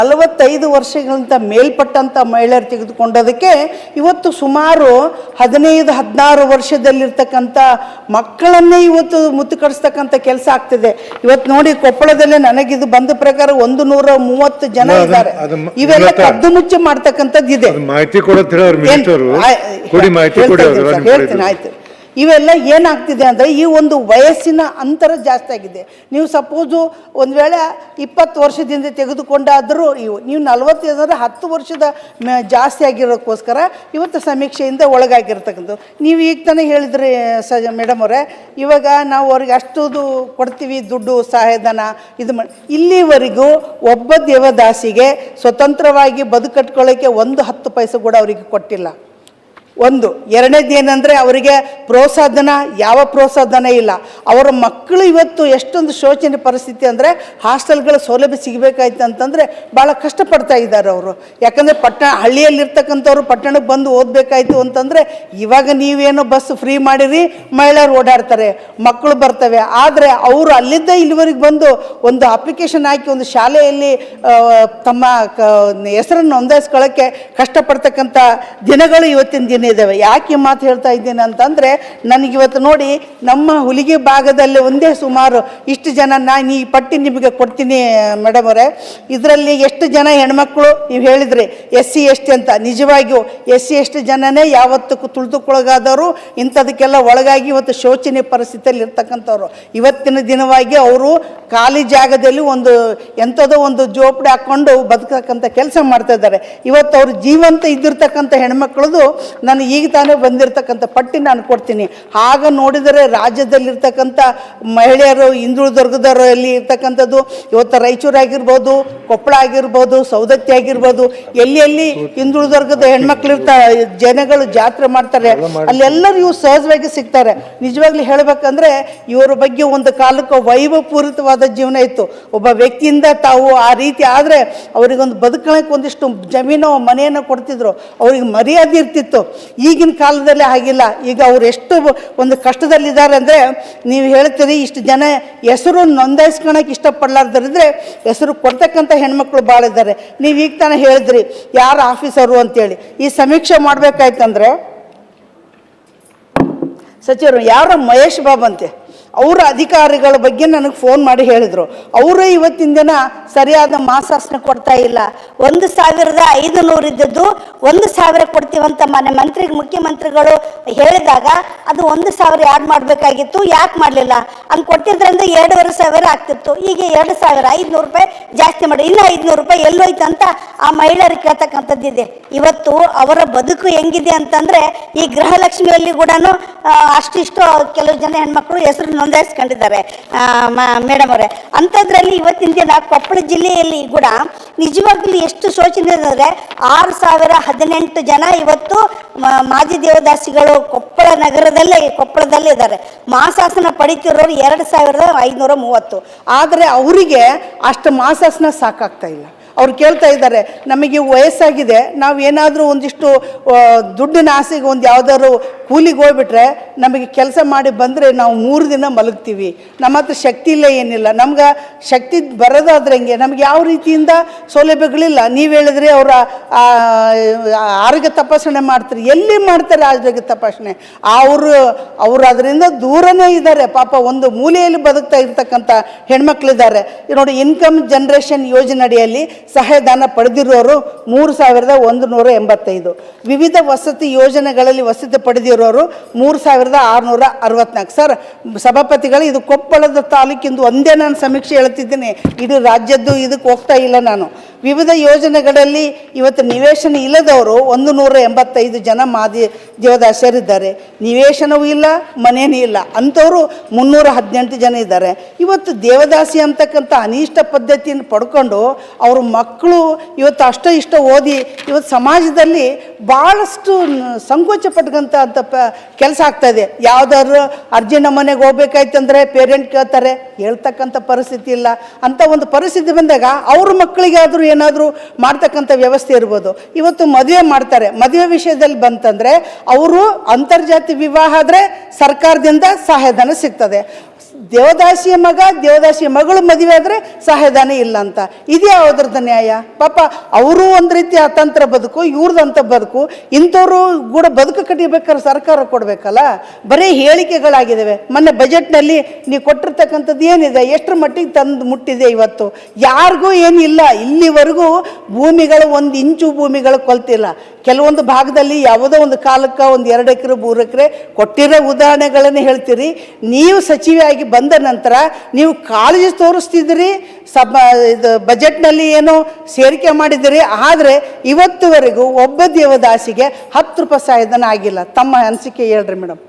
45 ವರ್ಷಗಳಿಂದ ಮೇಲ್ಪಟ್ಟಂಥ ಮಹಿಳೆಯರು ತೆಗೆದುಕೊಂಡೋದಕ್ಕೆ ಇವತ್ತು ಸುಮಾರು 15-16 ವರ್ಷದಲ್ಲಿರ್ತಕ್ಕಂಥ ಮಕ್ಕಳನ್ನೇ ಇವತ್ತು ಮುತ್ತು ಕಡಿಸ್ತಕ್ಕಂಥ ಕೆಲಸ ಆಗ್ತಿದೆ. ಇವತ್ತು ನೋಡಿ, ಕೊಪ್ಪಳದಲ್ಲಿ ನನಗಿದು ಬಂದ ಪ್ರಕಾರ 130 ಜನ ಇದ್ದಾರೆ. ಇವೆಲ್ಲ ಕದ್ದು ಮುಚ್ಚಿ ಮಾಡ್ತಕ್ಕಂಥದ್ದು ಇದೆ. ಹೇಳ್ತೀನಿ, ಆಯ್ತು. ಇವೆಲ್ಲ ಏನಾಗ್ತಿದೆ ಅಂದರೆ, ಈ ಒಂದು ವಯಸ್ಸಿನ ಅಂತರ ಜಾಸ್ತಿ ಆಗಿದೆ. ನೀವು ಸಪೋಸು ಒಂದು ವೇಳೆ 20 ವರ್ಷದಿಂದ ತೆಗೆದುಕೊಂಡಾದರೂ ನೀವು 40 ಅಂದರೆ 10 ವರ್ಷದ ಜಾಸ್ತಿ ಆಗಿರೋಕ್ಕೋಸ್ಕರ ಇವತ್ತು ಸಮೀಕ್ಷೆಯಿಂದ ಒಳಗಾಗಿರ್ತಕ್ಕಂಥದ್ದು. ನೀವು ಈಗ ತಾನೇ ಹೇಳಿದ್ರಿ ಮೇಡಮ್ ಅವರೇ, ಇವಾಗ ನಾವು ಅವ್ರಿಗೆ ಅಷ್ಟು ಕೊಡ್ತೀವಿ ದುಡ್ಡು ಸಹಾಯಧನ ಇದು ಇಲ್ಲಿವರೆಗೂ ಒಬ್ಬ ದೇವದಾಸಿಗೆ ಸ್ವತಂತ್ರವಾಗಿ ಬದುಕಟ್ಕೊಳ್ಳೋಕ್ಕೆ 10 ಪೈಸೆ ಕೂಡ ಅವರಿಗೆ ಕೊಟ್ಟಿಲ್ಲ. ಒಂದು. ಎರಡನೇದು ಏನಂದರೆ, ಅವರಿಗೆ ಪ್ರೋತ್ಸಾಹಧನ, ಯಾವ ಪ್ರೋತ್ಸಾಹಧನ ಇಲ್ಲ. ಅವರ ಮಕ್ಕಳು ಇವತ್ತು ಎಷ್ಟೊಂದು ಶೋಚನೀಯ ಪರಿಸ್ಥಿತಿ ಅಂದರೆ, ಹಾಸ್ಟೆಲ್ಗಳ ಸೌಲಭ್ಯ ಸಿಗಬೇಕಾಯ್ತು ಅಂತಂದರೆ ಭಾಳ ಕಷ್ಟಪಡ್ತಾ ಇದ್ದಾರೆ ಅವರು. ಯಾಕಂದರೆ ಹಳ್ಳಿಯಲ್ಲಿರ್ತಕ್ಕಂಥವ್ರು ಪಟ್ಟಣಕ್ಕೆ ಬಂದು ಓದಬೇಕಾಯ್ತು ಅಂತಂದರೆ, ಇವಾಗ ನೀವೇನೋ ಬಸ್ ಫ್ರೀ ಮಾಡಿರಿ, ಮಹಿಳೆಯರು ಓಡಾಡ್ತಾರೆ, ಮಕ್ಕಳು ಬರ್ತವೆ. ಆದರೆ ಅವರು ಅಲ್ಲಿದ್ದ ಇಲ್ಲಿವರೆಗೆ ಬಂದು ಒಂದು ಅಪ್ಲಿಕೇಶನ್ ಹಾಕಿ ಒಂದು ಶಾಲೆಯಲ್ಲಿ ತಮ್ಮ ಹೆಸರನ್ನು ನೋಂದಾಯಿಸ್ಕೊಳ್ಳೋಕ್ಕೆ ಕಷ್ಟಪಡ್ತಕ್ಕಂಥ ದಿನಗಳು ಇವತ್ತಿನ ದಿನ ಇದ್ದಾವೆ. ಯಾಕೆ ಮಾತು ಹೇಳ್ತಾ ಇದ್ದೀನಿ ಅಂತಂದರೆ, ನನಗಿವತ್ತು ನೋಡಿ, ನಮ್ಮ ಹುಲಿಗೆ ಭಾಗದಲ್ಲಿ ಒಂದೇ ಸುಮಾರು ಇಷ್ಟು ಜನ ನಾನು ಈ ಪಟ್ಟಿ ನಿಮಗೆ ಕೊಡ್ತೀನಿ ಮೇಡಮ್ ಅವರೇ. ಇದರಲ್ಲಿ ಎಷ್ಟು ಜನ ಹೆಣ್ಮಕ್ಳು ನೀವು ಹೇಳಿದ್ರಿ SC ST ಅಂತ. ನಿಜವಾಗಿಯೂ SC ST ಜನನೇ ಯಾವತ್ತೂ ತುಳಿದುಕೊಳಗಾದವರು, ಇಂಥದಕ್ಕೆಲ್ಲ ಒಳಗಾಗಿ ಇವತ್ತು ಶೋಚನೀಯ ಪರಿಸ್ಥಿತಿಯಲ್ಲಿ ಇರ್ತಕ್ಕಂಥವ್ರು. ಇವತ್ತಿನ ದಿನವಾಗಿ ಅವರು ಖಾಲಿ ಜಾಗದಲ್ಲಿ ಒಂದು ಎಂಥದೋ ಒಂದು ಜೋಪಡಿ ಹಾಕ್ಕೊಂಡು ಬದುಕತಕ್ಕಂಥ ಕೆಲಸ ಮಾಡ್ತಾ ಇದ್ದಾರೆ. ಇವತ್ತು ಅವರು ಜೀವಂತ ಇದ್ದಿರ್ತಕ್ಕಂಥ ಹೆಣ್ಮಕ್ಳದು ನಾನು ಈಗ ತಾನೇ ಬಂದಿರತಕ್ಕಂಥ ಪಟ್ಟಿ ನಾನು ಕೊಡ್ತೀನಿ. ಆಗ ನೋಡಿದರೆ ರಾಜ್ಯದಲ್ಲಿರ್ತಕ್ಕಂಥ ಮಹಿಳೆಯರು ಹಿಂದುಳಿದ ವರ್ಗದವರಲ್ಲಿ ಇರ್ತಕ್ಕಂಥದ್ದು ಇವತ್ತು ರಾಯಚೂರು ಆಗಿರ್ಬೋದು, ಕೊಪ್ಪಳ ಆಗಿರ್ಬೋದು, ಸೌದತ್ತಿ ಆಗಿರ್ಬೋದು, ಎಲ್ಲಿ ಹಿಂದುಳಿದ ವರ್ಗದ ಹೆಣ್ಮಕ್ಳು ಜನಗಳು ಜಾತ್ರೆ ಮಾಡ್ತಾರೆ, ಅಲ್ಲೆಲ್ಲರೂ ಇವು ಸಹಜವಾಗಿ ಸಿಗ್ತಾರೆ. ನಿಜವಾಗ್ಲೂ ಹೇಳಬೇಕಂದ್ರೆ, ಇವರ ಬಗ್ಗೆ ಒಂದು ಕಾಲಕ್ಕೆ ವೈಭವಪೂರಿತವಾದ ಜೀವನ ಇತ್ತು. ಒಬ್ಬ ವ್ಯಕ್ತಿಯಿಂದ ತಾವು ಆ ರೀತಿ ಆದರೆ ಅವರಿಗೊಂದು ಬದುಕಲಿಕ್ಕೆ ಒಂದಿಷ್ಟು ಜಮೀನು ಮನೆಯನ್ನು ಕೊಡ್ತಿದ್ರು, ಅವ್ರಿಗೆ ಮರ್ಯಾದೆ ಇರ್ತಿತ್ತು. ಈಗಿನ ಕಾಲದಲ್ಲಿ ಆಗಿಲ್ಲ. ಈಗ ಅವ್ರು ಎಷ್ಟು ಒಂದು ಕಷ್ಟದಲ್ಲಿದ್ದಾರೆ ಅಂದರೆ, ನೀವು ಹೇಳ್ತೀರಿ ಇಷ್ಟು ಜನ ಹೆಸರು ನೋಂದಾಯಿಸ್ಕೊಳಕ್ಕೆ ಇಷ್ಟಪಡಲಾರ್ದರಿದ್ರೆ ಹೆಸರು ಕೊಡ್ತಕ್ಕಂಥ ಹೆಣ್ಮಕ್ಳು ಭಾಳ ಇದ್ದಾರೆ. ನೀವು ಈಗ ತಾನೇ ಹೇಳಿದ್ರಿ ಯಾರು ಆಫೀಸರು ಅಂತೇಳಿ. ಈ ಸಮೀಕ್ಷೆ ಮಾಡಬೇಕಾಯ್ತಂದ್ರೆ ಸಚಿವರು ಯಾರೋ ಮಹೇಶ್ ಬಾಬು ಅಂತೆ, ಅವರ ಅಧಿಕಾರಿಗಳ ಬಗ್ಗೆ ನನಗೆ ಫೋನ್ ಮಾಡಿ ಹೇಳಿದರು. ಅವರು ಇವತ್ತಿನ ದಿನ ಸರಿಯಾದ ಮಾಸಾಸನ ಕೊಡ್ತಾ ಇಲ್ಲ. 1,500 ಇದ್ದದ್ದು 1,000 ಕೊಡ್ತೀವಂತ ಮುಖ್ಯಮಂತ್ರಿಗಳು ಹೇಳಿದಾಗ ಅದು 1,000 ಆ್ಯಡ್ ಮಾಡಬೇಕಾಗಿತ್ತು. ಯಾಕೆ ಮಾಡಲಿಲ್ಲ? ಹಂಗೆ ಕೊಟ್ಟಿದ್ರಿಂದ 2,500 ಆಗ್ತಿತ್ತು. ಈಗ 2,500 ರೂಪಾಯಿ ಜಾಸ್ತಿ ಮಾಡಿ, ಇನ್ನು 500 ರೂಪಾಯಿ ಎಲ್ಲೋಯ್ತು ಅಂತ ಆ ಮಹಿಳೆಯರು ಕೇಳ್ತಕ್ಕಂಥದ್ದಿದೆ. ಇವತ್ತು ಅವರ ಬದುಕು ಹೆಂಗಿದೆ ಅಂತಂದರೆ, ಈ ಗೃಹಲಕ್ಷ್ಮಿಯಲ್ಲಿ ಕೂಡ ಅಷ್ಟಿಷ್ಟು ಕೆಲವು ಜನ ಹೆಣ್ಮಕ್ಳು ಹೆಸರು ನೋಂದಾಯಿಸ್ಕೊಂಡಿದ್ದಾರೆ ಮೇಡಮ್ ಅವರೇ. ಅಂಥದ್ರಲ್ಲಿ ಇವತ್ತಿನ ದಿನ ಕೊಪ್ಪಳ ಜಿಲ್ಲೆಯಲ್ಲಿ ಕೂಡ ನಿಜವಾಗ್ಲೂ ಎಷ್ಟು ಶೋಚನೀಯ ಅಂದರೆ, 6,018 ಜನ ಇವತ್ತು ಮಾಜಿ ದೇವದಾಸಿಗಳು ಕೊಪ್ಪಳದಲ್ಲೇ ಇದ್ದಾರೆ. ಮಾಸಾಸನ ಪಡಿತಿರೋರು 2,530. ಆದರೆ ಅವರಿಗೆ ಅಷ್ಟು ಮಾಸಾಸನ ಸಾಕಾಗ್ತಾ ಇಲ್ಲ. ಅವ್ರು ಕೇಳ್ತಾ ಇದ್ದಾರೆ, ನಮಗೆ ವಯಸ್ಸಾಗಿದೆ, ನಾವು ಏನಾದರೂ ಒಂದಿಷ್ಟು ದುಡ್ಡಿನ ಆಸೆಗೆ ಒಂದು ಯಾವುದಾದ್ರು ಕೂಲಿಗೆ ಹೋಗ್ಬಿಟ್ರೆ ನಮಗೆ ಕೆಲಸ ಮಾಡಿ ಬಂದರೆ ನಾವು 3 ದಿನ ಮಲಗ್ತೀವಿ, ನಮ್ಮ ಹತ್ರ ಶಕ್ತಿ ಇಲ್ಲ, ಏನಿಲ್ಲ. ನಮ್ಗೆ ಶಕ್ತಿ ಬರೋದಾದ್ರೆ ಹೆಂಗೆ? ನಮ್ಗೆ ಯಾವ ರೀತಿಯಿಂದ ಸೌಲಭ್ಯಗಳಿಲ್ಲ. ನೀವು ಹೇಳಿದ್ರಿ ಅವರ ಆರೋಗ್ಯ ತಪಾಸಣೆ ಮಾಡ್ತಾರೆ. ಎಲ್ಲಿ ಮಾಡ್ತಾರೆ ಆರೋಗ್ಯ ತಪಾಸಣೆ? ಅವರು ಅದರಿಂದ ದೂರನೇ ಇದ್ದಾರೆ. ಪಾಪ ಒಂದು ಮೂಲೆಯಲ್ಲಿ ಬದುಕ್ತಾ ಇರ್ತಕ್ಕಂಥ ಹೆಣ್ಮಕ್ಳಿದ್ದಾರೆ. ನೋಡಿ, ಇನ್ಕಮ್ ಜನರೇಷನ್ ಯೋಜನೆ ಅಡಿಯಲ್ಲಿ ಸಹಾಯಧನ ಪಡೆದಿರೋರು 3,185. ವಿವಿಧ ವಸತಿ ಯೋಜನೆಗಳಲ್ಲಿ ವಸತಿ ಪಡೆದಿರೋರು 3,664. ಸರ್ ಸಭಾಪತಿಗಳು, ಇದು ಕೊಪ್ಪಳದ ತಾಲೂಕಿಂದು ಒಂದೇ ನಾನು ಸಮೀಕ್ಷೆ ಹೇಳ್ತಿದ್ದೀನಿ, ಇಡೀ ರಾಜ್ಯದ್ದು ಇದಕ್ಕೆ ಹೋಗ್ತಾ ಇಲ್ಲ ನಾನು. ವಿವಿಧ ಯೋಜನೆಗಳಲ್ಲಿ ಇವತ್ತು ನಿವೇಶನ ಇಲ್ಲದವರು 185 ಜನ ಮಾಜಿ ದೇವದಾಸಿಯರಿದ್ದಾರೆ. ನಿವೇಶನವೂ ಇಲ್ಲ, ಮನೇನೂ ಇಲ್ಲ, ಅಂಥವರು 318 ಜನ ಇದ್ದಾರೆ. ಇವತ್ತು ದೇವದಾಸಿ ಅಂತಕ್ಕಂಥ ಅನಿಷ್ಟ ಪದ್ಧತಿಯನ್ನು ಪಡ್ಕೊಂಡು ಅವ್ರ ಮಕ್ಕಳು ಇವತ್ತು ಅಷ್ಟೋ ಇಷ್ಟೋ ಓದಿ ಇವತ್ತು ಸಮಾಜದಲ್ಲಿ ಭಾಳಷ್ಟು ಸಂಕೋಚ ಪಟ್ಕಂತ ಕೆಲಸ ಆಗ್ತಾಯಿದೆ. ಯಾವುದಾದ್ರು ಅರ್ಜಿ ನಮ್ಮನೆಗೆ ಹೋಗ್ಬೇಕಾಯ್ತಂದ್ರೆ ಪೇರೆಂಟ್ ಕೇಳ್ತಾರೆ, ಹೇಳ್ತಕ್ಕಂಥ ಪರಿಸ್ಥಿತಿ ಇಲ್ಲ. ಅಂಥ ಒಂದು ಪರಿಸ್ಥಿತಿ ಬಂದಾಗ ಅವ್ರ ಮಕ್ಕಳಿಗಾದರೂ ಏನಾದರೂ ಮಾಡ್ತಕ್ಕಂಥ ವ್ಯವಸ್ಥೆ ಇರ್ಬೋದು. ಇವತ್ತು ಮದುವೆ ಮಾಡ್ತಾರೆ, ಮದುವೆ ವಿಷಯದಲ್ಲಿ ಬಂತಂದರೆ ಅವರು ಅಂತರ್ಜಾತಿ ವಿವಾಹ ಆದರೆ ಸರ್ಕಾರದಿಂದ ಸಹಾಯಧನ ಸಿಗ್ತದೆ. ದೇವದಾಸಿಯ ಮಗ ದೇವದಾಸಿಯ ಮಗಳು ಮದುವೆ ಆದರೆ ಸಹಾಯಧನ ಇಲ್ಲ ಅಂತ. ಇದೇ ಯಾವುದ್ರದ್ದು ನ್ಯಾಯ? ಪಾಪ ಅವರು ಒಂದು ರೀತಿ ಅತಂತ್ರ ಬದುಕು, ಇವ್ರದಂತ ಬದುಕು. ಇಂಥವ್ರು ಕೂಡ ಬದುಕು ಕಟ್ಟಿಬೇಕಾದ್ರೆ ಸರ್ಕಾರ ಕೊಡಬೇಕಲ್ಲ. ಬರೀ ಹೇಳಿಕೆಗಳಾಗಿದ್ದಾವೆ. ಮೊನ್ನೆ ಬಜೆಟ್ನಲ್ಲಿ ನೀವು ಕೊಟ್ಟಿರ್ತಕ್ಕಂಥದ್ದು ಏನಿದೆ, ಎಷ್ಟರ ಮಟ್ಟಿಗೆ ತಂದು ಮುಟ್ಟಿದೆ ಇವತ್ತು? ಯಾರಿಗೂ ಏನಿಲ್ಲ. ಇಲ್ಲಿವರೆಗೂ ಭೂಮಿಗಳು 1 ಇಂಚು ಭೂಮಿಗಳು ಕೊಲ್ತಿಲ್ಲ. ಕೆಲವೊಂದು ಭಾಗದಲ್ಲಿ ಯಾವುದೋ ಒಂದು ಕಾಲಕ್ಕೆ 1 2 ಎಕರೆ 3 ಎಕರೆ ಕೊಟ್ಟಿರೋ ಉದಾಹರಣೆಗಳನ್ನು ಹೇಳ್ತೀರಿ. ನೀವು ಸಚಿವೆಯಾಗಿ ಬಂದ ನಂತರ ನೀವು ಕಾಳಜಿ ತೋರಿಸ್ತಿದ್ದೀರಿ, ಇದು ಬಜೆಟ್ನಲ್ಲಿ ಏನೋ ಸೇರಿಕೆ ಮಾಡಿದಿರಿ. ಆದರೆ ಇವತ್ತುವರೆಗೂ ಒಬ್ಬ ದೇವದಾಸಿಗೆ 10 ರೂಪಾಯಿ ಸಹಾಯಧನ ಆಗಿಲ್ಲ. ತಮ್ಮ ಅನಿಸಿಕೆ ಹೇಳ್ರಿ ಮೇಡಮ್.